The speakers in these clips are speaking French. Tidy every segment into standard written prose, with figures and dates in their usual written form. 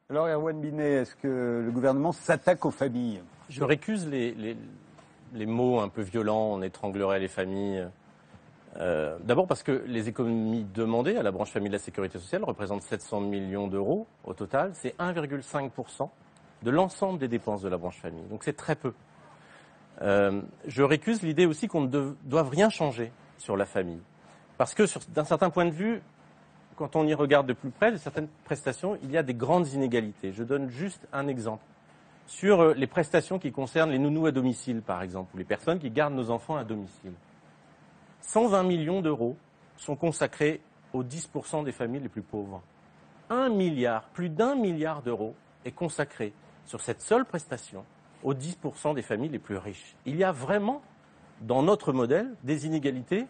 Alors Erwan Binet, est-ce que le gouvernement s'attaque aux familles? Je récuse les mots un peu violents, on étranglerait les familles. D'abord parce que les économies demandées à la branche famille de la sécurité sociale représentent 700 millions d'euros au total. C'est 1,5% de l'ensemble des dépenses de la branche famille. Donc c'est très peu. Je récuse l'idée aussi qu'on ne doive rien changer sur la famille. Parce que d'un certain point de vue, quand on y regarde de plus près, de certaines prestations, il y a des grandes inégalités. Je donne juste un exemple. Sur les prestations qui concernent les nounous à domicile, par exemple, ou les personnes qui gardent nos enfants à domicile. 120 millions d'euros sont consacrés aux 10% des familles les plus pauvres. Plus d'1 milliard d'euros est consacré sur cette seule prestation aux 10% des familles les plus riches. Il y a vraiment, dans notre modèle, des inégalités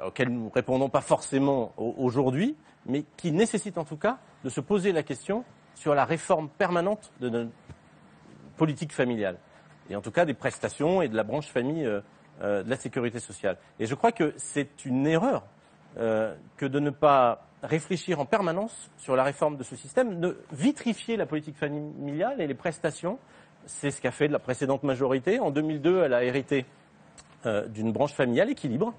auxquelles nous ne répondons pas forcément aujourd'hui, mais qui nécessitent en tout cas de se poser la question sur la réforme permanente de notre politique familiale, et en tout cas des prestations et de la branche famille de la sécurité sociale. Et je crois que c'est une erreur que de ne pas réfléchir en permanence sur la réforme de ce système, de vitrifier la politique familiale et les prestations. C'est ce qu'a fait la précédente majorité. En 2002, elle a hérité d'une branche familiale équilibre,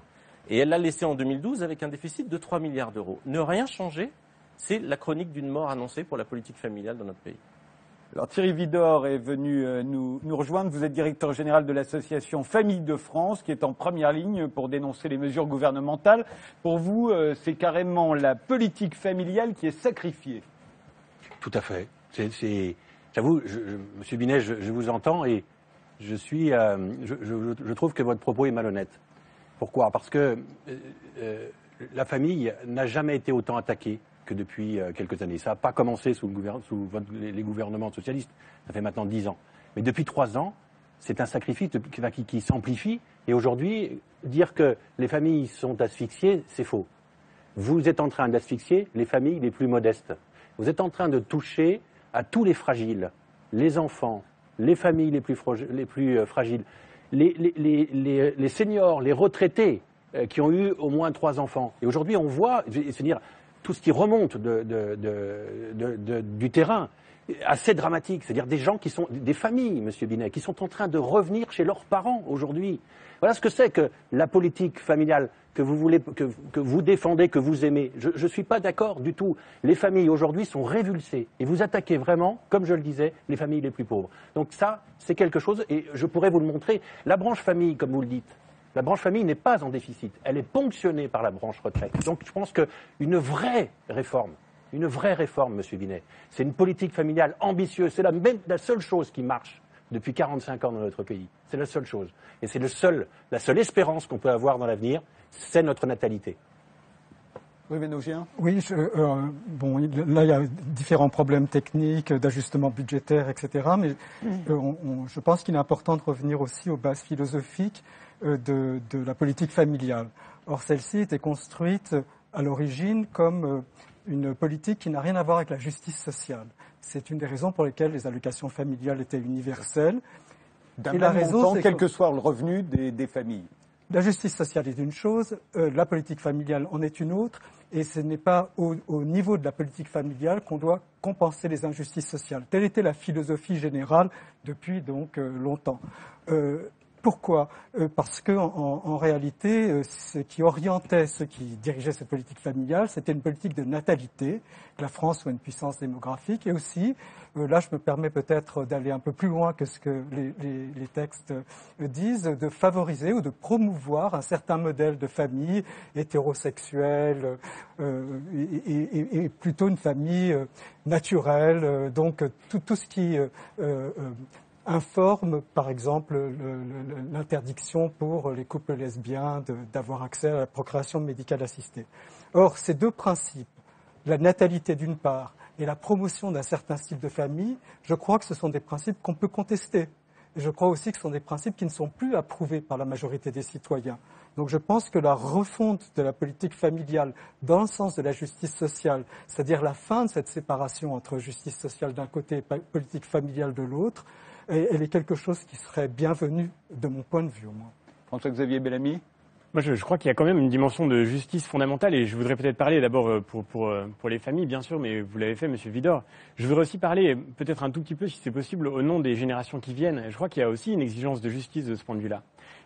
et elle l'a laissée en 2012 avec un déficit de 3 milliards d'euros. Ne rien changer, c'est la chronique d'une mort annoncée pour la politique familiale dans notre pays. Alors Thierry Vidor est venu nous rejoindre. Vous êtes directeur général de l'association Famille de France, qui est en première ligne pour dénoncer les mesures gouvernementales. Pour vous, c'est carrément la politique familiale qui est sacrifiée. Tout à fait. J'avoue, Monsieur Binet, je vous entends et je trouve que votre propos est malhonnête. Pourquoi ? Parce que la famille n'a jamais été autant attaquée que depuis quelques années. Ça n'a pas commencé sous les gouvernements socialistes, ça fait maintenant 10 ans. Mais depuis 3 ans, c'est un sacrifice qui s'amplifie. Et aujourd'hui, dire que les familles sont asphyxiées, c'est faux. Vous êtes en train d'asphyxier les familles les plus modestes. Vous êtes en train de toucher à tous les fragiles, les enfants, les familles les plus fragiles, les seniors, les retraités qui ont eu au moins 3 enfants. Et aujourd'hui, on voit, c'est-à-dire tout ce qui remonte du terrain, assez dramatique. C'est-à-dire des gens qui sont des familles, Monsieur Binet, qui sont en train de revenir chez leurs parents aujourd'hui. Voilà ce que c'est que la politique familiale que vous défendez, que vous aimez. Je ne suis pas d'accord du tout. Les familles aujourd'hui sont révulsées et vous attaquez vraiment, comme je le disais, les familles les plus pauvres. Donc ça, c'est quelque chose, et je pourrais vous le montrer. La branche famille, comme vous le dites, la branche famille n'est pas en déficit. Elle est ponctionnée par la branche retraite. Donc je pense qu'une vraie réforme, Monsieur Binet, c'est une politique familiale ambitieuse. C'est la seule chose qui marche depuis 45 ans dans notre pays. C'est la seule chose. Et c'est la seule espérance qu'on peut avoir dans l'avenir, c'est notre natalité. Oui, Ménogien. Oui, là, il y a différents problèmes techniques, d'ajustement budgétaire, etc. Mais je pense qu'il est important de revenir aussi aux bases philosophiques de la politique familiale. Or, celle-ci était construite à l'origine comme une politique qui n'a rien à voir avec la justice sociale. C'est une des raisons pour lesquelles les allocations familiales étaient universelles. D'un même montant, quel que soit le revenu des familles. La justice sociale est une chose, la politique familiale en est une autre, et ce n'est pas au niveau de la politique familiale qu'on doit compenser les injustices sociales. Telle était la philosophie générale depuis donc longtemps. Pourquoi ? Parce que en réalité, ce qui orientait ceux qui dirigeaient cette politique familiale, c'était une politique de natalité, que la France soit une puissance démographique, et aussi, là je me permets peut-être d'aller un peu plus loin que ce que les textes disent, de favoriser ou de promouvoir un certain modèle de famille hétérosexuelle et plutôt une famille naturelle, donc tout ce qui informe, par exemple, l'interdiction pour les couples lesbiens d'avoir accès à la procréation médicale assistée. Or, ces deux principes, la natalité d'une part et la promotion d'un certain style de famille, je crois que ce sont des principes qu'on peut contester. Et je crois aussi que ce sont des principes qui ne sont plus approuvés par la majorité des citoyens. Donc je pense que la refonte de la politique familiale dans le sens de la justice sociale, c'est-à-dire la fin de cette séparation entre justice sociale d'un côté et politique familiale de l'autre, elle est quelque chose qui serait bienvenu de mon point de vue au moins. François-Xavier Bellamy ? Moi, je crois qu'il y a quand même une dimension de justice fondamentale et je voudrais peut-être parler d'abord pour les familles, bien sûr, mais vous l'avez fait, Monsieur Widor. Je voudrais aussi parler peut-être un tout petit peu, si c'est possible, au nom des générations qui viennent. Je crois qu'il y a aussi une exigence de justice de ce point de vue-là.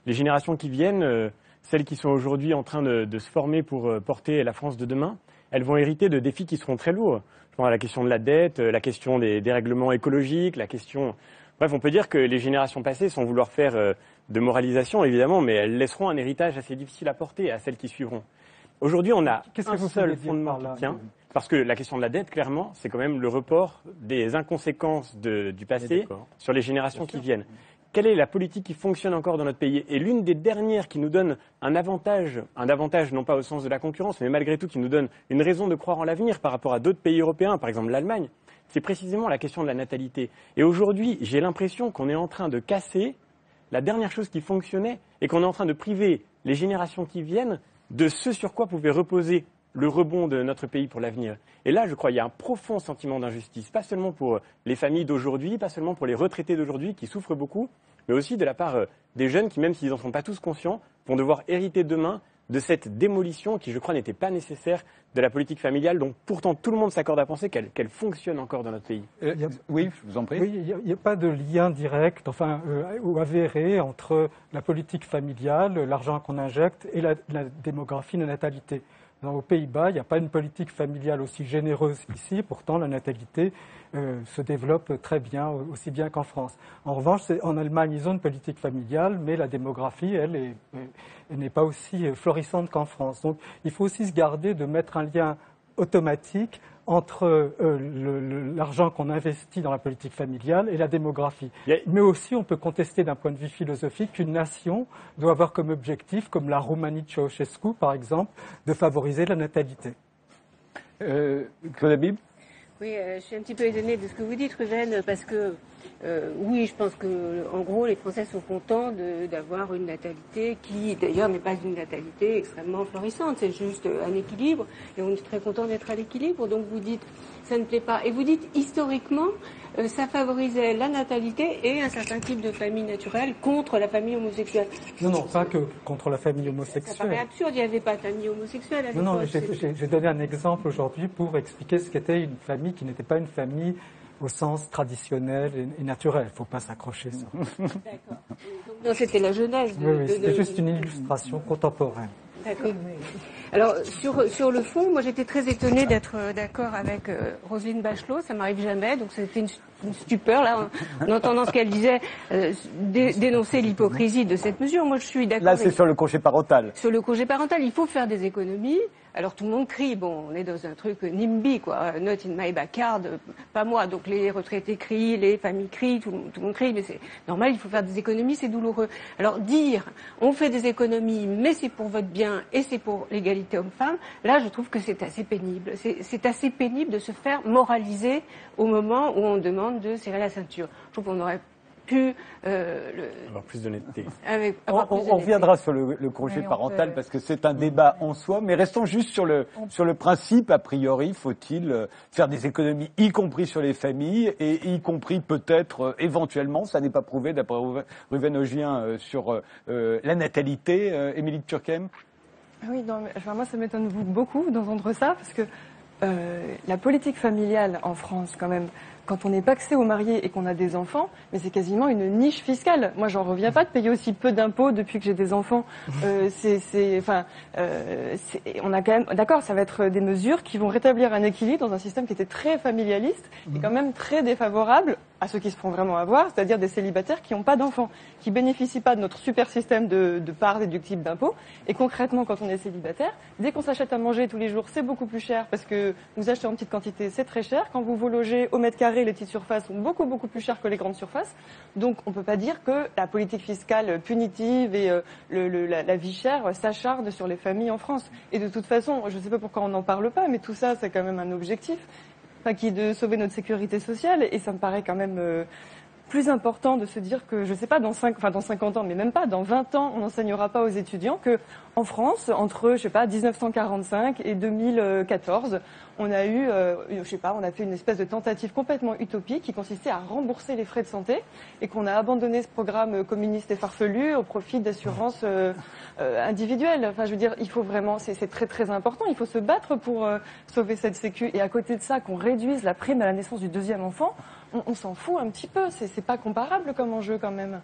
Les générations qui viennent, celles qui sont aujourd'hui en train de se former pour porter la France de demain, elles vont hériter de défis qui seront très lourds. Je pense à la question de la dette, la question des dérèglements écologiques, la question... Bref, on peut dire que les générations passées, sans vouloir faire de moralisation, évidemment, mais elles laisseront un héritage assez difficile à porter à celles qui suivront. Aujourd'hui, on a un seul fondement qui tient, parce que la question de la dette, clairement, c'est quand même le report des inconséquences du passé sur les générations qui viennent. Quelle est la politique qui fonctionne encore dans notre pays? Et l'une des dernières qui nous donne un avantage non pas au sens de la concurrence, mais malgré tout qui nous donne une raison de croire en l'avenir par rapport à d'autres pays européens, par exemple l'Allemagne, c'est précisément la question de la natalité. Et aujourd'hui, j'ai l'impression qu'on est en train de casser la dernière chose qui fonctionnait et qu'on est en train de priver les générations qui viennent de ce sur quoi pouvait reposer le rebond de notre pays pour l'avenir. Et là, je crois qu'il y a un profond sentiment d'injustice, pas seulement pour les familles d'aujourd'hui, pas seulement pour les retraités d'aujourd'hui qui souffrent beaucoup, mais aussi de la part des jeunes qui, même s'ils n'en sont pas tous conscients, vont devoir hériter demain de cette démolition qui, je crois, n'était pas nécessaire de la politique familiale, dont pourtant tout le monde s'accorde à penser qu'elle fonctionne encore dans notre pays. Oui, je vous en prie. Oui, il n'y a pas de lien direct, ou avéré entre la politique familiale, l'argent qu'on injecte et la démographie, la natalité. Aux Pays-Bas, il n'y a pas une politique familiale aussi généreuse qu'ici, pourtant la natalité se développe très bien, aussi bien qu'en France. En revanche, en Allemagne, ils ont une politique familiale, mais la démographie, elle n'est pas aussi florissante qu'en France. Donc il faut aussi se garder de mettre un lien automatique entre l'argent qu'on investit dans la politique familiale et la démographie. Mais aussi, on peut contester d'un point de vue philosophique qu'une nation doit avoir comme objectif, comme la Roumanie de Ceausescu, par exemple, de favoriser la natalité. Claude Habib ? Oui, je suis un petit peu étonnée de ce que vous dites, Ruven, parce que oui, je pense que en gros, les Français sont contents d'avoir une natalité qui, d'ailleurs, n'est pas une natalité extrêmement florissante. C'est juste un équilibre, et on est très content d'être à l'équilibre. Donc vous dites, ça ne plaît pas, et vous dites historiquement, ça favorisait la natalité et un certain type de famille naturelle contre la famille homosexuelle. Non, pas que contre la famille homosexuelle. Ça paraît absurde, il n'y avait pas de famille homosexuelle à l'époque. Non, j'ai donné un exemple aujourd'hui pour expliquer ce qu'était une famille qui n'était pas une famille au sens traditionnel et naturel. Il ne faut pas s'accrocher sur ça. D'accord. Donc c'était la jeunesse. C'était juste une illustration contemporaine. D'accord. Alors, sur le fond, moi j'étais très étonnée d'être d'accord avec Roselyne Bachelot, ça m'arrive jamais, donc c'était une stupeur là, en entendant ce qu'elle disait, dénoncer l'hypocrisie de cette mesure. Moi je suis d'accord. Là c'est sur le congé parental. Sur le congé parental, il faut faire des économies. Alors tout le monde crie, bon, on est dans un truc NIMBY, quoi, not in my backyard, pas moi. Donc les retraités crient, les familles crient, tout le monde crie, mais c'est normal, il faut faire des économies, c'est douloureux. Alors dire, on fait des économies, mais c'est pour votre bien et c'est pour l'égalité homme-femme, là je trouve que c'est assez pénible. C'est assez pénible de se faire moraliser au moment où on demande de serrer la ceinture. Je trouve qu'on aurait pu avoir plus d'honnêteté. On reviendra sur le congé parental parce que c'est un débat en soi, mais restons juste sur le principe. A priori, faut-il faire des économies, y compris sur les familles et y compris peut-être éventuellement, ça n'est pas prouvé d'après Ruven Augien, sur la natalité. Émilie de Turckheim. Oui, moi ça m'étonne beaucoup d'entendre ça parce que la politique familiale en France, quand même, quand on est pacsé au marié et qu'on a des enfants, mais c'est quasiment une niche fiscale. Moi, j'en reviens pas de payer aussi peu d'impôts depuis que j'ai des enfants. On a quand même, d'accord, ça va être des mesures qui vont rétablir un équilibre dans un système qui était très familialiste et quand même très défavorable à ceux qui se font vraiment avoir, c'est-à-dire des célibataires qui n'ont pas d'enfants, qui bénéficient pas de notre super système de part déductible d'impôts. Et concrètement, quand on est célibataire, dès qu'on s'achète à manger tous les jours, c'est beaucoup plus cher parce que vous achetez en petite quantité, c'est très cher. Quand vous logez au mètre carré, les petites surfaces sont beaucoup plus chères que les grandes surfaces. Donc on ne peut pas dire que la politique fiscale punitive et la vie chère s'acharne sur les familles en France. Et de toute façon, je ne sais pas pourquoi on n'en parle pas, mais tout ça, c'est quand même un objectif, qui est de sauver notre sécurité sociale. Et ça me paraît quand même plus important de se dire que, je ne sais pas, dans 50 ans, mais même pas, dans 20 ans, on n'enseignera pas aux étudiants que en France, entre, 1945 et 2014, on a eu, je sais pas, on a fait une espèce de tentative complètement utopique qui consistait à rembourser les frais de santé et qu'on a abandonné ce programme communiste et farfelu au profit d'assurances individuelles. Enfin, je veux dire, il faut vraiment, c'est très très important, il faut se battre pour sauver cette sécu. Et à côté de ça, qu'on réduise la prime à la naissance du deuxième enfant, on s'en fout un petit peu. C'est pas comparable comme enjeu quand même.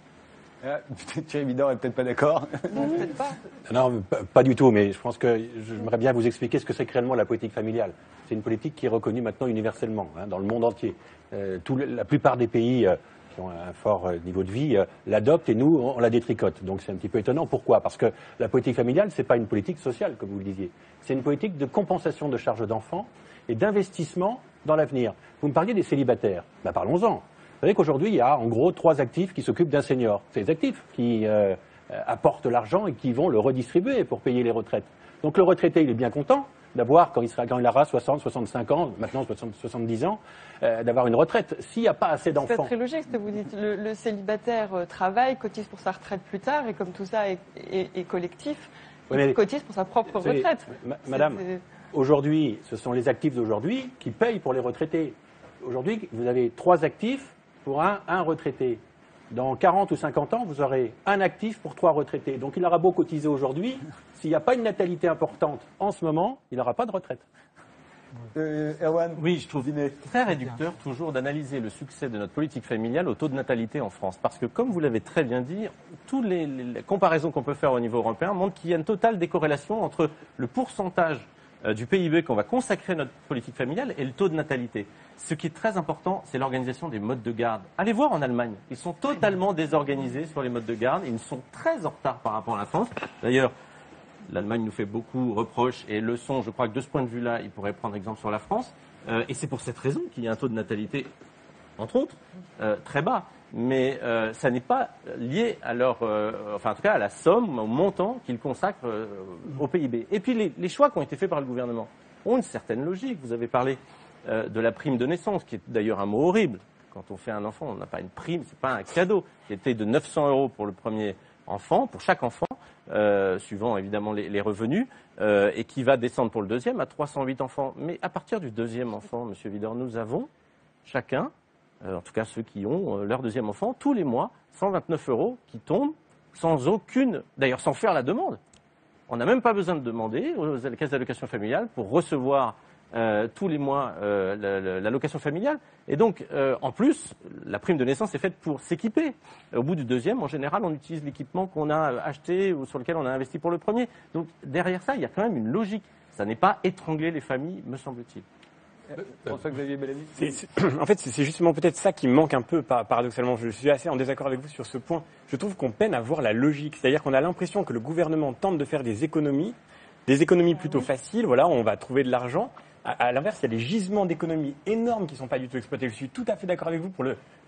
Thierry Vidor est peut-être pas d'accord. Non, peut-être pas. Non, pas du tout, mais je pense que j'aimerais bien vous expliquer ce que c'est réellement la politique familiale. C'est une politique qui est reconnue maintenant universellement, dans le monde entier. La plupart des pays qui ont un fort niveau de vie l'adoptent et nous, on la détricote. Donc c'est un petit peu étonnant. Pourquoi ? Parce que la politique familiale, c'est pas une politique sociale, comme vous le disiez. C'est une politique de compensation de charges d'enfants et d'investissement dans l'avenir. Vous me parliez des célibataires. Parlons-en. Vous savez qu'aujourd'hui, il y a en gros 3 actifs qui s'occupent d'un senior. C'est les actifs qui apportent l'argent et qui vont le redistribuer pour payer les retraites. Donc le retraité, il est bien content d'avoir, quand il aura 60, 65 ans, maintenant 70 ans, d'avoir une retraite. S'il n'y a pas assez d'enfants... C'est très logique ce que vous dites. Le célibataire travaille, cotise pour sa retraite plus tard, et comme tout ça est collectif, il cotise pour sa propre retraite. Madame, aujourd'hui, ce sont les actifs d'aujourd'hui qui payent pour les retraités. Aujourd'hui, vous avez 3 actifs pour un retraité. Dans 40 ou 50 ans, vous aurez un actif pour 3 retraités. Donc il aura beau cotiser aujourd'hui, s'il n'y a pas une natalité importante en ce moment, il n'aura pas de retraite. Erwan, oui, je trouve très réducteur toujours d'analyser le succès de notre politique familiale au taux de natalité en France. Parce que, comme vous l'avez très bien dit, toutes les comparaisons qu'on peut faire au niveau européen montrent qu'il y a une totale décorrélation entre le pourcentage du PIB qu'on va consacrer à notre politique familiale et le taux de natalité. Ce qui est très important, c'est l'organisation des modes de garde. Allez voir en Allemagne, ils sont totalement désorganisés sur les modes de garde et ils sont très en retard par rapport à la France. D'ailleurs, l'Allemagne nous fait beaucoup reproches et leçons. Je crois que de ce point de vue-là, il pourrait prendre exemple sur la France. Et c'est pour cette raison qu'il y a un taux de natalité, entre autres, très bas. Mais ça n'est pas lié à leur, enfin en tout cas à la somme, au montant qu'ils consacrent au PIB. Et puis les choix qui ont été faits par le gouvernement ont une certaine logique. Vous avez parlé de la prime de naissance, qui est d'ailleurs un mot horrible. Quand on fait un enfant, on n'a pas une prime, c'est pas un cadeau. Qui était de 900 € pour le premier enfant, pour chaque enfant, suivant évidemment les revenus, et qui va descendre pour le deuxième à 308 enfants. Mais à partir du deuxième enfant, Monsieur Vidor, nous avons chacun, en tout cas ceux qui ont leur deuxième enfant, tous les mois, 129 € qui tombent sans aucune, d'ailleurs sans faire la demande. On n'a même pas besoin de demander aux caisses d'allocation familiale pour recevoir tous les mois l'allocation familiale. Et donc, en plus, la prime de naissance est faite pour s'équiper. Au bout du deuxième, en général, on utilise l'équipement qu'on a acheté ou sur lequel on a investi pour le premier. Donc, derrière ça, il y a quand même une logique. Ça n'est pas étrangler les familles, me semble-t-il. François-Xavier Bellamy. En fait, c'est justement peut-être ça qui me manque un peu, paradoxalement. Je suis assez en désaccord avec vous sur ce point. Je trouve qu'on peine à voir la logique. C'est-à-dire qu'on a l'impression que le gouvernement tente de faire des économies plutôt faciles. Voilà, on va trouver de l'argent. À l'inverse, il y a des gisements d'économies énormes qui ne sont pas du tout exploités. Je suis tout à fait d'accord avec vous pour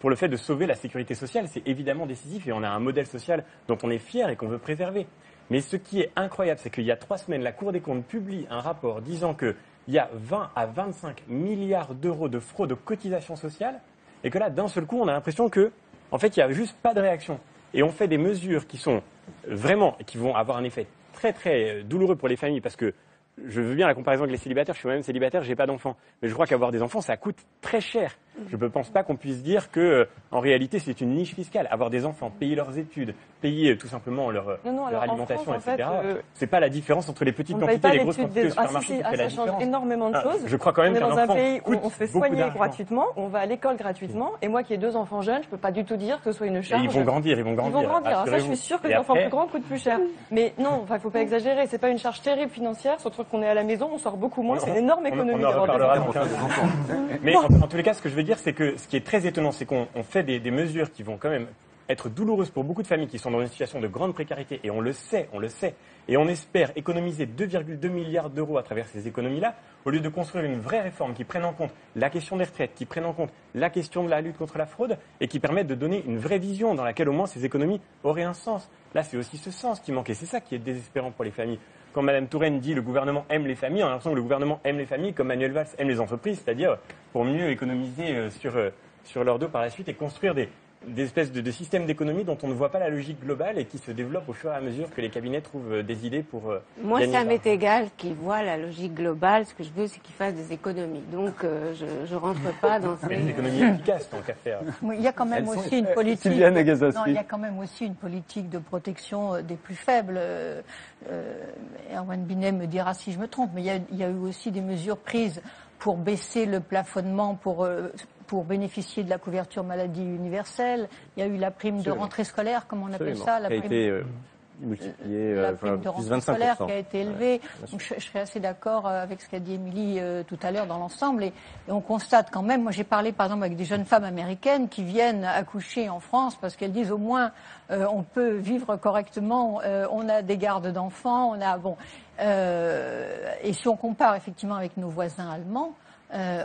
le fait de sauver la sécurité sociale. C'est évidemment décisif et on a un modèle social dont on est fier et qu'on veut préserver. Mais ce qui est incroyable, c'est qu'il y a 3 semaines, la Cour des comptes publie un rapport disant qu'il y a 20 à 25 milliards d'euros de fraude aux cotisations sociales et que là, d'un seul coup, on a l'impression que, en fait, il n'y a juste pas de réaction. Et on fait des mesures qui sont vraiment, qui vont avoir un effet très, très douloureux pour les familles parce que je veux bien la comparaison avec les célibataires, je suis moi-même célibataire, j'ai pas d'enfants. Mais je crois qu'avoir des enfants, ça coûte très cher. Je ne pense pas qu'on puisse dire que, en réalité, c'est une niche fiscale. Avoir des enfants, payer leurs études, payer tout simplement leur alimentation, France, etc. En fait, c'est pas la différence entre les petites quantités et les grosses quantités au supermarché. Ça change énormément de choses. Je crois quand même on est dans un pays où coûte on se fait beaucoup soigner d'argent. gratuitement, on va à l'école gratuitement, et moi qui ai 2 enfants jeunes, je peux pas du tout dire que ce soit une charge. Et ils vont grandir. Ils vont grandir. Alors ça, je suis sûre que les enfants plus grands coûtent plus cher. Mais non, il faut pas exagérer. C'est pas une charge terrible financière, surtout qu'on est à la maison, on sort beaucoup moins. C'est une énorme économie d'avoir des enfants. Mais en tous les cas, ce que je veux dire, c'est que ce qui est très étonnant, c'est qu'on fait des mesures qui vont quand même être douloureuses pour beaucoup de familles qui sont dans une situation de grande précarité, et on le sait, et on espère économiser 2,2 milliards d'euros à travers ces économies-là, au lieu de construire une vraie réforme qui prenne en compte la question des retraites, qui prenne en compte la question de la lutte contre la fraude, et qui permette de donner une vraie vision dans laquelle au moins ces économies auraient un sens. Là, c'est aussi ce sens qui manque, et c'est ça qui est désespérant pour les familles. Quand Mme Touraine dit le gouvernement aime les familles, on a l'impression que le gouvernement aime les familles comme Manuel Valls aime les entreprises, c'est-à-dire pour mieux économiser sur leur dos par la suite et construire des espèces de systèmes d'économie dont on ne voit pas la logique globale et qui se développent au fur et à mesure que les cabinets trouvent des idées pour Moi, gagner ça de m'est l'argent. égal qu'il voit la logique globale. Ce que je veux, c'est qu'il fasse des économies. Donc, je rentre pas dans Mais des ces... économies efficaces, tant qu'à faire. Oui, il y a quand même Elles sont- aussi une politique. Sylviane Agazzassi. Non, il y a quand même aussi une politique de protection des plus faibles. Erwan Binet me dira si je me trompe, mais il y a eu aussi des mesures prises pour baisser le plafonnement pour bénéficier de la couverture maladie universelle. Il y a eu la prime de rentrée scolaire, comme on appelle Absolument. ça, la qui a prime. été multiplié La prime de plus rentrée 25%. scolaire qui a été élevée. bien sûr. Donc je serais assez d'accord avec ce qu'a dit Émilie tout à l'heure dans l'ensemble. Et on constate quand même, moi j'ai parlé par exemple avec des jeunes femmes américaines qui viennent accoucher en France parce qu'elles disent au moins on peut vivre correctement, on a des gardes d'enfants, on a et si on compare effectivement avec nos voisins allemands,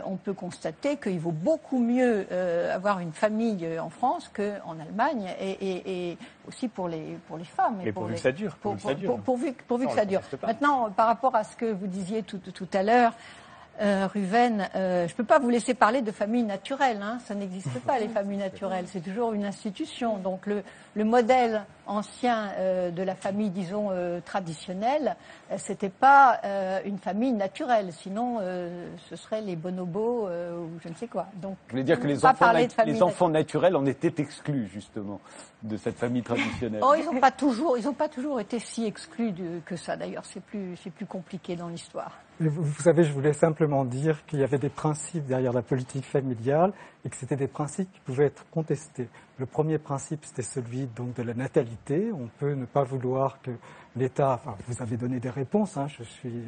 on peut constater qu'il vaut beaucoup mieux avoir une famille en France qu'en Allemagne et aussi pour les femmes. Mais pourvu que ça dure. Pourvu que ça dure. reste pas. Maintenant, par rapport à ce que vous disiez tout à l'heure, Ruven, je ne peux pas vous laisser parler de famille naturelle. Hein. Ça n'existe pas, les familles naturelles. C'est toujours une institution. Donc le modèle ancien de la famille, disons, traditionnelle, c'était pas une famille naturelle. Sinon, ce serait les bonobos ou je ne sais quoi. Donc, Vous voulez dire que pas parler de famille les enfants naturels en étaient exclus, justement, de cette famille traditionnelle? Oh, ils n'ont pas toujours été si exclus que ça. D'ailleurs, c'est plus compliqué dans l'histoire. Et vous savez, je voulais simplement dire qu'il y avait des principes derrière la politique familiale et que c'était des principes qui pouvaient être contestés. Le premier principe, c'était celui donc de la natalité. On peut ne pas vouloir que l'État, enfin, vous avez donné des réponses, hein,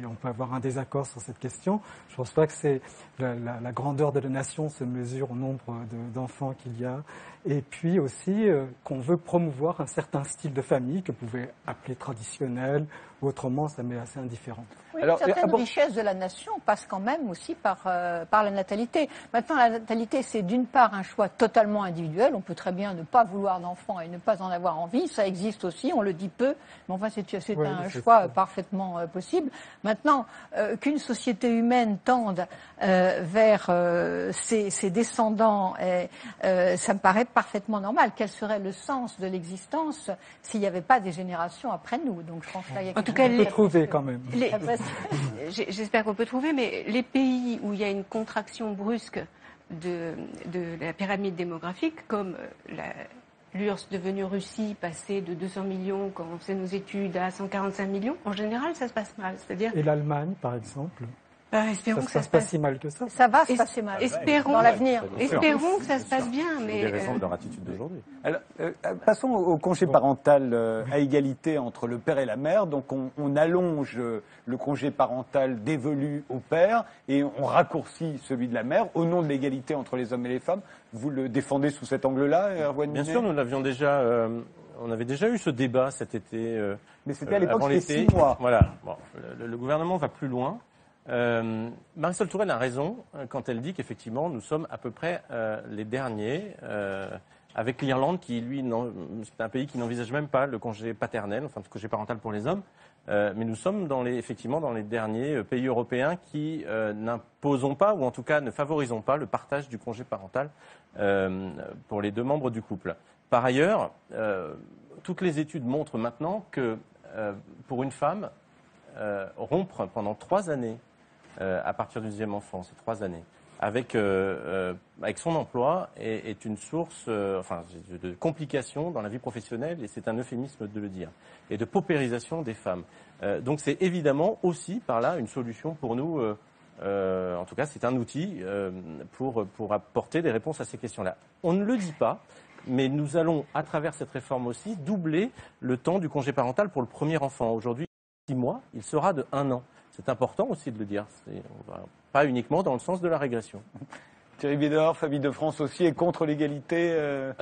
on peut avoir un désaccord sur cette question. Je ne pense pas que c'est la grandeur de la nation se mesure au nombre d'enfants qu'il y a. Et puis aussi qu'on veut promouvoir un certain style de famille que vous pouvez appeler traditionnel, ou autrement ça m'est assez indifférent. Oui, Alors, une certaine bon- richesse de la nation passe quand même aussi par la natalité. Maintenant, la natalité, c'est d'une part un choix totalement individuel. On peut très bien ne pas vouloir d'enfants et ne pas en avoir envie. Ça existe aussi, on le dit peu, mais enfin, c'est Oui, un c'est choix ça. parfaitement possible. Maintenant, qu'une société humaine tende vers ses descendants, ça me paraît parfaitement normal. Quel serait le sens de l'existence s'il n'y avait pas des générations après nous? Donc, je pense que là, il y a En tout quelque cas, chose On de peut trouver quand même. Les- très précis. J'espère qu'on peut trouver, mais les pays où il y a une contraction brusque de la pyramide démographique, comme l'URSS devenue Russie, passée de 200 millions quand on fait nos études à 145 millions, en général, ça se passe mal. C'est-à-dire, Et l'Allemagne, par exemple, espérons ça que se ça passe se pas passe. si mal que ça. Ça va se Es- passer mal espérons- dans l'avenir. Espérons que ça se passe bien, C'est mais des raisons de leur attitude d'aujourd'hui. Alors, passons au congé parental à égalité entre le père et la mère. Donc, on allonge le congé parental dévolu au père et on raccourcit celui de la mère au nom de l'égalité entre les hommes et les femmes. Vous le défendez sous cet angle-là, Erwan Bien Binet? sûr, nous l'avions déjà. On avait déjà eu ce débat cet été. Mais c'était à l'époque, avant c'était l'été. 6 mois. Voilà. Bon, le gouvernement va plus loin. Marisol Touraine a raison quand elle dit qu'effectivement, nous sommes à peu près les derniers, avec l'Irlande qui, lui, c'est un pays qui n'envisage même pas le congé paternel, enfin le congé parental pour les hommes. Mais nous sommes effectivement dans les derniers pays européens qui n'imposons pas, ou en tout cas ne favorisons pas, le partage du congé parental pour les deux membres du couple. Par ailleurs, toutes les études montrent maintenant que pour une femme, rompre pendant 3 années, à partir du deuxième enfant, c'est 3 années, avec son emploi est une source de complications dans la vie professionnelle, et c'est un euphémisme de le dire, et de paupérisation des femmes. Donc c'est évidemment aussi par là une solution pour nous, en tout cas c'est un outil pour apporter des réponses à ces questions-là. On ne le dit pas, mais nous allons, à travers cette réforme aussi, doubler le temps du congé parental pour le premier enfant. Aujourd'hui, 6 mois, il sera de 1 an. C'est important aussi de le dire. On va pas uniquement dans le sens de la régression. Thierry Bédor, Famille de France aussi, est contre l'égalité.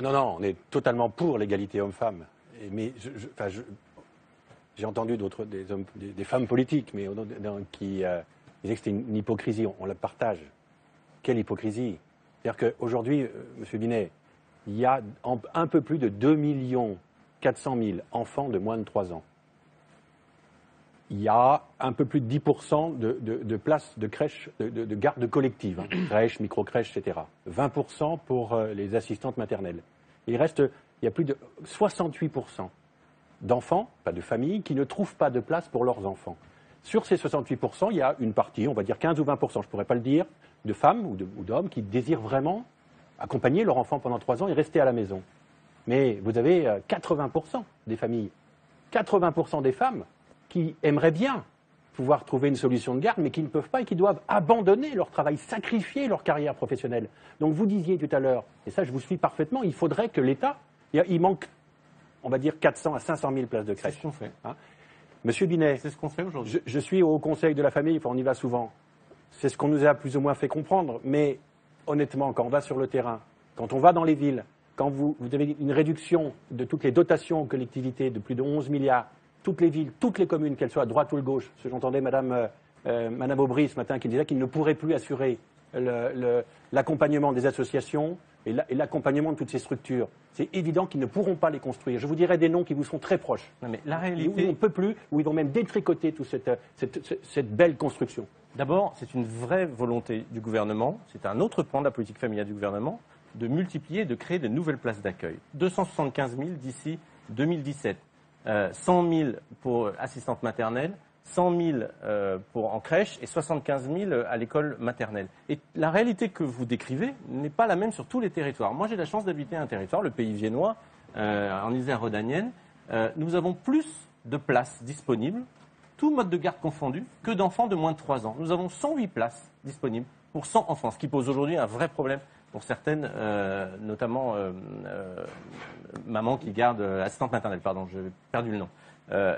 Non, on est totalement pour l'égalité homme-femme. Mais j'ai entendu des femmes politiques, mais qui disaient que c'était une hypocrisie. On la partage. Quelle hypocrisie? C'est-à-dire qu'aujourd'hui, M. Binet, il y a un peu plus de 2 400 000 enfants de moins de 3 ans. Il y a un peu plus de 10% de places de crèches, de garde collective, crèches, micro-crèches, etc. 20% pour les assistantes maternelles. Il y a plus de 68% d'enfants, pas de familles, qui ne trouvent pas de place pour leurs enfants. Sur ces 68%, il y a une partie, on va dire 15 ou 20%, je ne pourrais pas le dire, de femmes ou d'hommes qui désirent vraiment accompagner leur enfant pendant 3 ans et rester à la maison. Mais vous avez 80% des familles, 80% des femmes qui aimeraient bien pouvoir trouver une solution de garde, mais qui ne peuvent pas et qui doivent abandonner leur travail, sacrifier leur carrière professionnelle. Donc vous disiez tout à l'heure, et ça je vous suis parfaitement, il faudrait que l'État, il manque, on va dire 400 à 500 000 places de crèche. C'est ce qu'on fait. Hein. Monsieur Binet, c'est ce qu'on fait aujourd'hui. Je suis au Conseil de la famille, on y va souvent. C'est ce qu'on nous a plus ou moins fait comprendre, mais honnêtement, quand on va sur le terrain, quand on va dans les villes, quand vous avez une réduction de toutes les dotations aux collectivités de plus de 11 milliards, toutes les villes, toutes les communes, qu'elles soient à droite ou à gauche, ce que j'entendais Madame Aubry ce matin qui disait qu'il ne pourrait plus assurer l'accompagnement des associations et l'accompagnement de toutes ces structures. C'est évident qu'ils ne pourront pas les construire. Je vous dirai des noms qui vous seront très proches. Non, mais la réalité, où on ne peut plus, où ils vont même détricoter toute cette belle construction. D'abord, c'est une vraie volonté du gouvernement, c'est un autre pan de la politique familiale du gouvernement, de multiplier et de créer de nouvelles places d'accueil. 275 000 d'ici 2017, 100 000 pour assistantes maternelles, 100 000 en crèche et 75 000 à l'école maternelle. Et la réalité que vous décrivez n'est pas la même sur tous les territoires. Moi, j'ai la chance d'habiter un territoire, le Pays viennois, en Isère rhodanienne. Nous avons plus de places disponibles, tout mode de garde confondu, que d'enfants de moins de 3 ans. Nous avons 108 places disponibles pour 100 enfants, ce qui pose aujourd'hui un vrai problème pour certaines, notamment mamans qui gardent, assistantes maternelles, pardon, j'ai perdu le nom.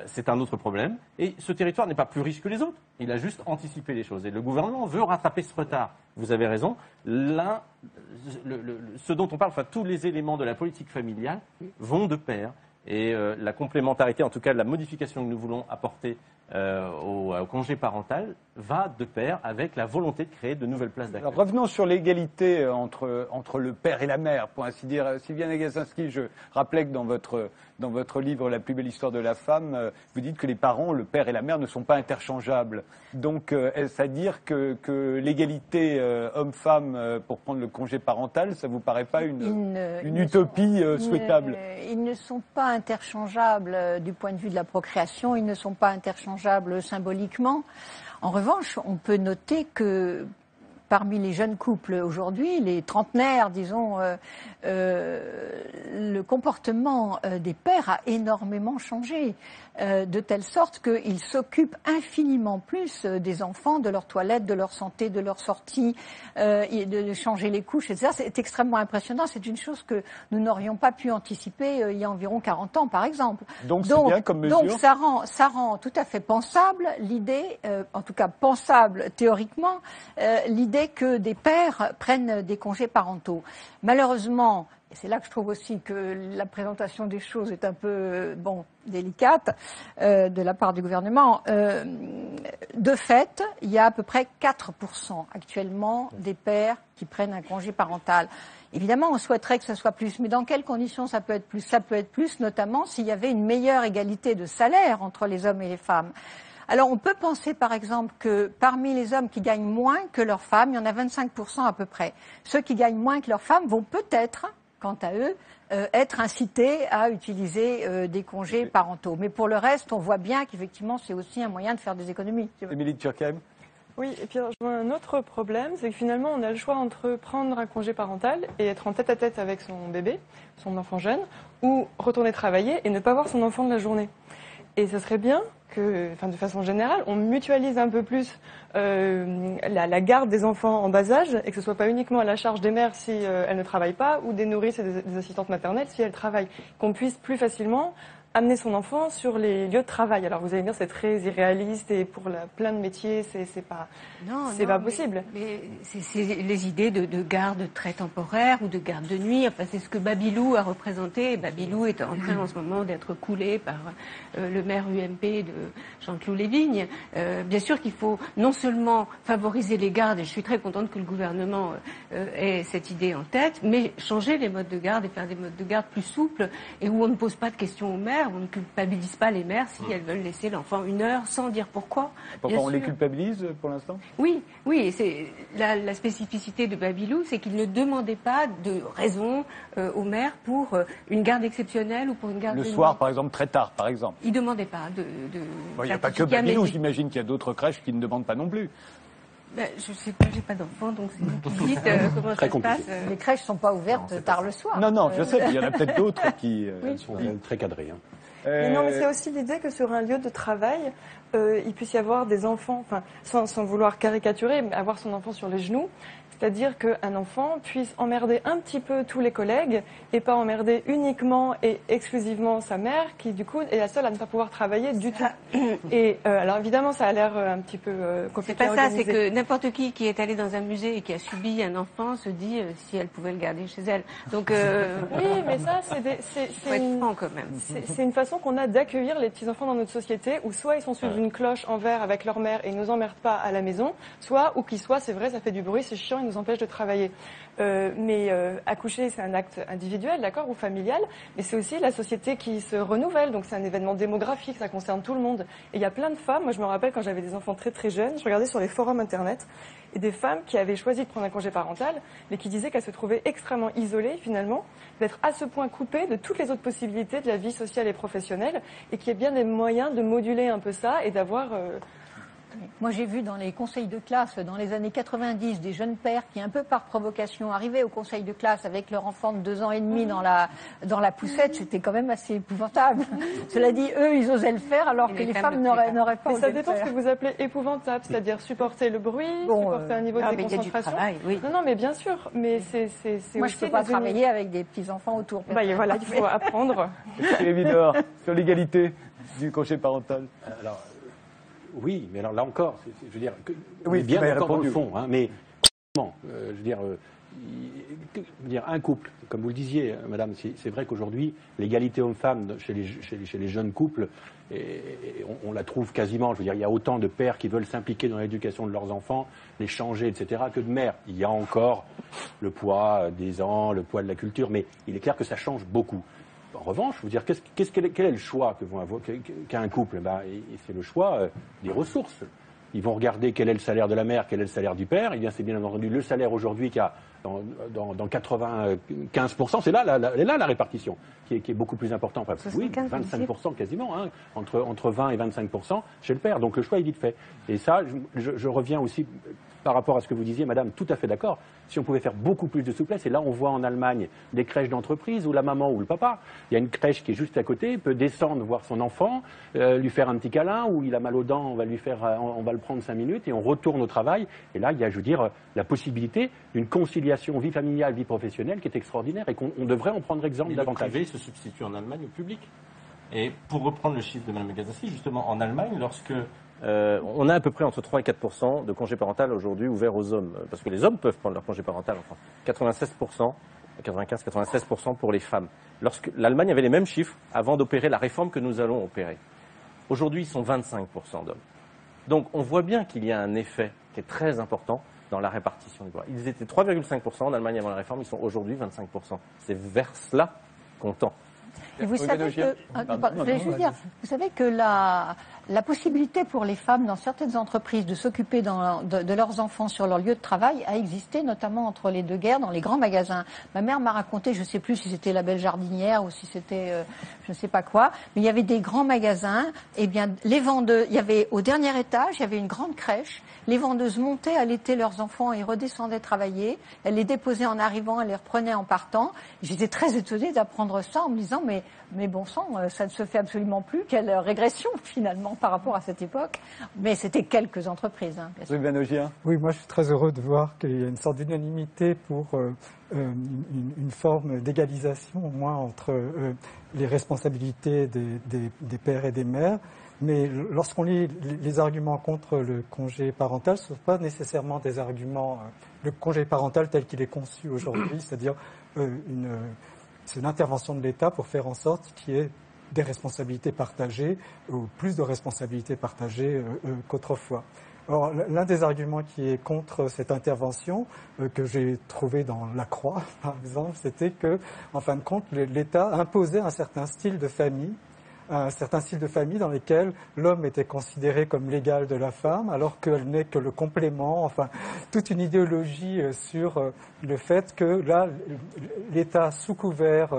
C'est un autre problème. Et ce territoire n'est pas plus riche que les autres. Il a juste anticipé les choses. Et le gouvernement veut rattraper ce retard. Vous avez raison. Ce dont on parle, enfin, tous les éléments de la politique familiale vont de pair. Et la complémentarité, en tout cas la modification que nous voulons apporter au congé parental, va de pair avec la volonté de créer de nouvelles places d'accueil. Alors revenons sur l'égalité entre le père et la mère, pour ainsi dire. Sylviane Agacinski, je rappelais que dans votre livre La plus belle histoire de la femme, vous dites que les parents, le père et la mère, ne sont pas interchangeables. Donc est-ce à dire que l'égalité homme-femme pour prendre le congé parental, ça vous paraît pas une utopie souhaitable? Ils ne sont pas interchangeables du point de vue de la procréation, ils ne sont pas interchangeables symboliquement. En revanche, on peut noter que parmi les jeunes couples aujourd'hui, les trentenaires, disons, le comportement des pères a énormément changé, de telle sorte qu'ils s'occupent infiniment plus des enfants, de leur toilette, de leur santé, de leur sortie, de changer les couches, etc. C'est extrêmement impressionnant. C'est une chose que nous n'aurions pas pu anticiper il y a environ 40 ans, par exemple. Donc c'est bien comme mesure. Donc ça rend tout à fait pensable l'idée, en tout cas pensable théoriquement, l'idée que des pères prennent des congés parentaux. Malheureusement, et c'est là que je trouve aussi que la présentation des choses est un peu délicate de la part du gouvernement. De fait, il y a à peu près 4% actuellement des pères qui prennent un congé parental. Évidemment, on souhaiterait que ce soit plus, mais dans quelles conditions ça peut être plus? Ça peut être plus, notamment s'il y avait une meilleure égalité de salaire entre les hommes et les femmes. Alors, on peut penser, par exemple, que parmi les hommes qui gagnent moins que leurs femmes, il y en a 25% à peu près. Ceux qui gagnent moins que leurs femmes vont peut-être, quant à eux, être incités à utiliser des congés parentaux. Mais pour le reste, on voit bien qu'effectivement, c'est aussi un moyen de faire des économies. Émilie Turckheim. Oui, et puis alors, je vois un autre problème, c'est que finalement, on a le choix entre prendre un congé parental et être en tête-à-tête avec son bébé, son enfant jeune, ou retourner travailler et ne pas voir son enfant de la journée. Et ce serait bien que, de façon générale, on mutualise un peu plus la garde des enfants en bas âge et que ce soit pas uniquement à la charge des mères si elles ne travaillent pas ou des nourrices et des assistantes maternelles si elles travaillent. Qu'on puisse plus facilement amener son enfant sur les lieux de travail. Alors vous allez dire c'est très irréaliste et pour plein de métiers c'est pas possible. Mais c'est les idées de garde très temporaire ou de garde de nuit. Enfin c'est ce que Babylou a représenté. Babylou est en train en ce moment d'être coulé par le maire UMP de Chanteloup les Vignes. Bien sûr qu'il faut non seulement favoriser les gardes, et je suis très contente que le gouvernement ait cette idée en tête, mais changer les modes de garde et faire des modes de garde plus souples et où on ne pose pas de questions aux mères. mères. On ne culpabilise pas les mères si elles veulent laisser l'enfant 1 heure sans dire pourquoi. Pourquoi on les culpabilise pour l'instant? Oui, et c'est la spécificité de Babylou, c'est qu'il ne demandait pas de raison aux mères pour une garde exceptionnelle ou pour une garde Le de soir, nuit. par exemple, très tard, par exemple. Il ne demandait pas de Il n'y a pas que certificat Babylou, médical. j'imagine qu'il y a d'autres crèches qui ne demandent pas non plus. Ben, je sais pas, j'ai pas d'enfant, donc c'est vous qui dites comment Très ça se passe. Les crèches sont pas ouvertes tard le soir. Non, je sais, mais il y en a peut-être d'autres qui... Elles sont très cadrées. Hein. Mais non, mais c'est aussi l'idée que sur un lieu de travail, il puisse y avoir des enfants, enfin, sans vouloir caricaturer, mais avoir son enfant sur les genoux. C'est-à-dire qu'un enfant puisse emmerder un petit peu tous les collègues et pas emmerder uniquement et exclusivement sa mère, qui du coup est la seule à ne pas pouvoir travailler du tout. Et alors évidemment, ça a l'air un petit peu C'est compliqué à pas ça, organiser. c'est que n'importe qui est allé dans un musée et qui a subi un enfant se dit si elle pouvait le garder chez elle. Donc, Oui, mais ça, faut être franc quand même. c'est une façon qu'on a d'accueillir les petits-enfants dans notre société, où soit ils sont sous une cloche en verre avec leur mère et ils nous emmerdent pas à la maison, soit, ou qu'ils soient, c'est vrai, ça fait du bruit, c'est chiant, ils nous empêchent de travailler. Mais accoucher, c'est un acte individuel, d'accord, ou familial, mais c'est aussi la société qui se renouvelle, donc c'est un événement démographique, ça concerne tout le monde. Et il y a plein de femmes, moi je me rappelle quand j'avais des enfants très très jeunes, je regardais sur les forums internet, et des femmes qui avaient choisi de prendre un congé parental, mais qui disaient qu'elles se trouvaient extrêmement isolées finalement, d'être à ce point coupées de toutes les autres possibilités de la vie sociale et professionnelle, et qu'il y ait bien des moyens de moduler un peu ça et d'avoir... Moi, j'ai vu dans les conseils de classe, dans les années 90, des jeunes pères qui, un peu par provocation, arrivaient au conseil de classe avec leur enfant de 2 ans et demi dans la poussette. C'était quand même assez épouvantable. Cela dit, eux, ils osaient le faire alors que les femmes n'auraient pas Mais osé ça le dépend ce faire. que vous appelez épouvantable, c'est-à-dire supporter le bruit, supporter un niveau de mais il y a du déconcentration. travail, oui. Non, mais bien sûr, mais c'est Moi, aussi je peux pas des travailler avec des petits-enfants autour. Bah, voilà, il faut apprendre. Évidemment, sur l'égalité du congé parental. Alors, oui, mais alors là encore, je veux dire, on Oui, est bien tu m'as d'accord dans le répondu. fond, hein, mais comment je veux dire, un couple, comme vous le disiez, madame, c'est vrai qu'aujourd'hui, l'égalité homme-femme chez les jeunes couples, on la trouve quasiment. Je veux dire, il y a autant de pères qui veulent s'impliquer dans l'éducation de leurs enfants, les changer, etc., que de mères. Il y a encore le poids des ans, le poids de la culture, mais il est clair que ça change beaucoup. En revanche, je veux dire, quel est le choix qu'a un couple? C'est le choix des ressources. Ils vont regarder quel est le salaire de la mère, quel est le salaire du père. Eh bien, c'est bien entendu le salaire aujourd'hui qui a dans 95%, c'est là la répartition qui est beaucoup plus importante. Enfin, oui, 25% quasiment, hein, entre 20 et 25% chez le père. Donc le choix est vite fait. Et ça, je reviens aussi par rapport à ce que vous disiez, madame, tout à fait d'accord. Si on pouvait faire beaucoup plus de souplesse, et là on voit en Allemagne des crèches d'entreprise où la maman ou le papa, il y a une crèche qui est juste à côté, peut descendre voir son enfant, lui faire un petit câlin, ou il a mal aux dents, on va le prendre 5 minutes et on retourne au travail. Et là, il y a, je veux dire, la possibilité d'une conciliation vie familiale, vie professionnelle qui est extraordinaire et qu'on devrait en prendre exemple davantage. Le privé se substitue en Allemagne au public. Et pour reprendre le chiffre de Mme Gazzassi, justement, en Allemagne, lorsque on a à peu près entre 3 et 4% de congé parental aujourd'hui ouverts aux hommes, parce que les hommes peuvent prendre leur congé parental en France. 96%, 95-96% pour les femmes. Lorsque l'Allemagne avait les mêmes chiffres avant d'opérer la réforme que nous allons opérer. Aujourd'hui, ils sont 25% d'hommes. Donc on voit bien qu'il y a un effet qui est très important dans la répartition du droit. Ils étaient 3,5% en Allemagne avant la réforme, ils sont aujourd'hui 25%. C'est vers cela qu'on tend. Et vous savez que, je voulais juste dire, vous savez que la possibilité pour les femmes dans certaines entreprises de s'occuper de leurs enfants sur leur lieu de travail a existé, notamment entre les deux guerres, dans les grands magasins. Ma mère m'a raconté, je ne sais plus si c'était la Belle Jardinière ou si c'était je ne sais pas quoi, mais il y avait des grands magasins, et bien les vendeuses, il y avait au dernier étage, il y avait une grande crèche, les vendeuses montaient, allaitaient leurs enfants et redescendaient travailler, elles les déposaient en arrivant, elles les reprenaient en partant. J'étais très étonnée d'apprendre ça en me disant, mais bon sang, ça ne se fait absolument plus. Quelle régression finalement par rapport à cette époque. Mais c'était quelques entreprises. Hein, bien sûr. Oui, moi je suis très heureux de voir qu'il y a une sorte d'unanimité pour une forme d'égalisation au moins entre les responsabilités des pères et des mères. Mais lorsqu'on lit les arguments contre le congé parental, ce ne sont pas nécessairement des arguments. Le congé parental tel qu'il est conçu aujourd'hui, c'est-à-dire c'est une intervention de l'État pour faire en sorte qu'il y ait des responsabilités partagées, ou plus de responsabilités partagées qu'autrefois. Or, l'un des arguments qui est contre cette intervention, que j'ai trouvé dans La Croix, par exemple, c'était que, en fin de compte, l'État imposait un certain style de famille un certain style de famille dans lequel l'homme était considéré comme l'égal de la femme, alors qu'elle n'est que le complément, enfin, toute une idéologie sur le fait que là, l'État, sous couvert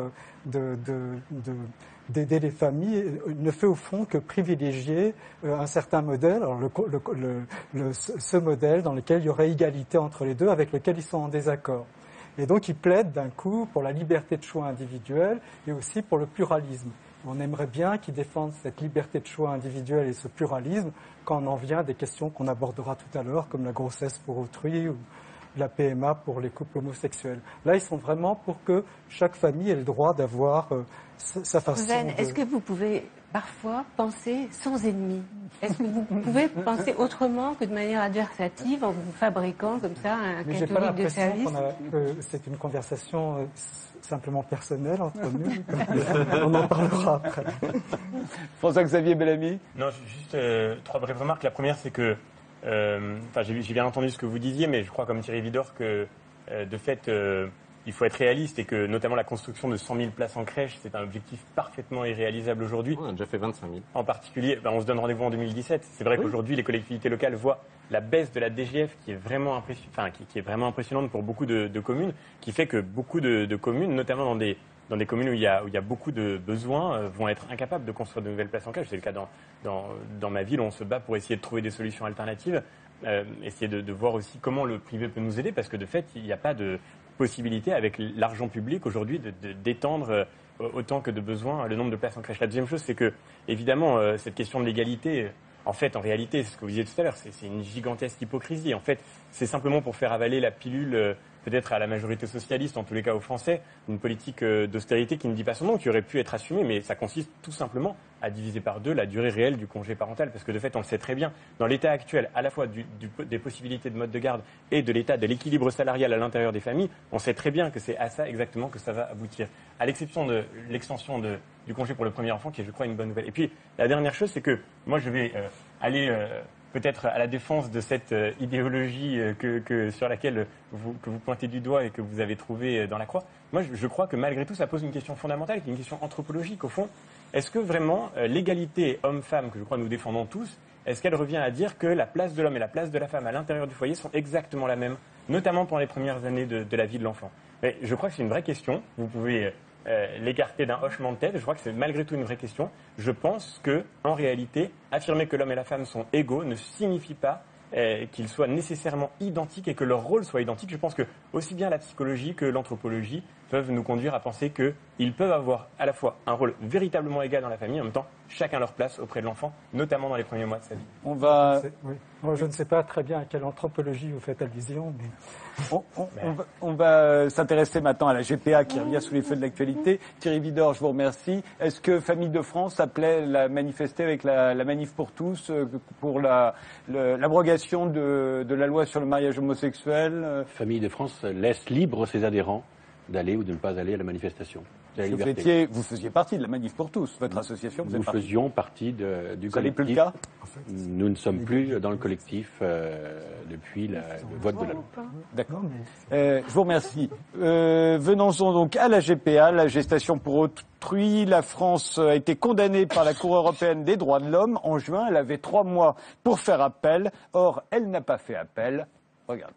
d'aider les familles, ne fait au fond que privilégier un certain modèle, alors ce modèle dans lequel il y aurait égalité entre les deux, avec lequel ils sont en désaccord. Et donc ils plaident d'un coup pour la liberté de choix individuel et aussi pour le pluralisme. On aimerait bien qu'ils défendent cette liberté de choix individuel et ce pluralisme quand on en vient des questions qu'on abordera tout à l'heure, comme la grossesse pour autrui ou la PMA pour les couples homosexuels. Là, ils sont vraiment pour que chaque famille ait le droit d'avoir sa façon Suzanne, est-ce que vous pouvez parfois penser sans ennemis? Est-ce que vous pouvez penser autrement que de manière adversative en vous fabriquant comme ça un Mais j'ai pas catholique de l'impression service? que c'est une conversation simplement personnelle entre nous. On en parlera après. François-Xavier Bellamy? Non, juste 3 brèves remarques. La première, c'est que j'ai bien entendu ce que vous disiez, mais je crois comme Thierry Vidor que de fait il faut être réaliste et que notamment la construction de 100 000 places en crèche, c'est un objectif parfaitement irréalisable aujourd'hui. On a déjà fait 25 000. En particulier, on se donne rendez-vous en 2017. C'est vrai qu'aujourd'hui, les collectivités locales voient la baisse de la DGF qui est vraiment, qui est vraiment impressionnante pour beaucoup de communes, qui fait que beaucoup de communes, notamment dans des communes où il y a beaucoup de besoins, vont être incapables de construire de nouvelles places en crèche. C'est le cas dans ma ville où on se bat pour essayer de trouver des solutions alternatives, essayer de voir aussi comment le privé peut nous aider, parce que de fait, il n'y a pas de possibilité avec l'argent public aujourd'hui d'étendre autant que de besoin le nombre de places en crèche. La deuxième chose, c'est que évidemment cette question de l'égalité, en réalité, c'est ce que vous disiez tout à l'heure, c'est une gigantesque hypocrisie. En fait, c'est simplement pour faire avaler la pilule peut-être à la majorité socialiste, en tous les cas aux Français, une politique d'austérité qui ne dit pas son nom, qui aurait pu être assumée, mais ça consiste tout simplement à diviser par 2 la durée réelle du congé parental, parce que de fait, on le sait très bien, dans l'état actuel, à la fois des possibilités de mode de garde et de l'état de l'équilibre salarial à l'intérieur des familles, on sait très bien que c'est à ça exactement que ça va aboutir, à l'exception de l'extension du congé pour le premier enfant, qui est, je crois, une bonne nouvelle. Et puis, la dernière chose, c'est que moi, je vais aller peut-être à la défense de cette idéologie sur laquelle que vous pointez du doigt et que vous avez trouvée dans la croix. Moi, je crois que malgré tout, ça pose une question fondamentale, qui est une question anthropologique, au fond. Est-ce que vraiment l'égalité homme-femme, que je crois nous défendons tous, est-ce qu'elle revient à dire que la place de l'homme et la place de la femme à l'intérieur du foyer sont exactement la même, notamment pendant les premières années de la vie de l'enfant? Mais je crois que c'est une vraie question. Vous pouvez l'écarter d'un hochement de tête. Je crois que c'est malgré tout une vraie question. Je pense que, en réalité, affirmer que l'homme et la femme sont égaux ne signifie pas qu'ils soient nécessairement identiques et que leur rôle soit identique. Je pense que aussi bien la psychologie que l'anthropologie peuvent nous conduire à penser qu'ils peuvent avoir à la fois un rôle véritablement égal dans la famille, en même temps chacun leur place auprès de l'enfant, notamment dans les premiers mois de sa vie. Oui. Moi, je ne sais pas très bien à quelle anthropologie vous faites allusion, mais on va s'intéresser maintenant à la GPA qui revient sous les feux de l'actualité. Thierry Vidor, je vous remercie. Est-ce que Famille de France appelait la manifester avec la Manif pour tous pour l'abrogation de la loi sur le mariage homosexuel? Famille de France laisse libre ses adhérents d'aller ou de ne pas aller à la manifestation. Vous faisiez partie de la Manif pour tous, votre association. Nous faisions partie du collectif. Ça n'est plus le cas? Nous ne sommes plus dans le collectif depuis le vote de la loi. D'accord. Je vous remercie. Venons-en donc à la GPA, la gestation pour autrui. La France a été condamnée par la Cour européenne des droits de l'homme. En juin, elle avait 3 mois pour faire appel. Or, elle n'a pas fait appel. Regarde.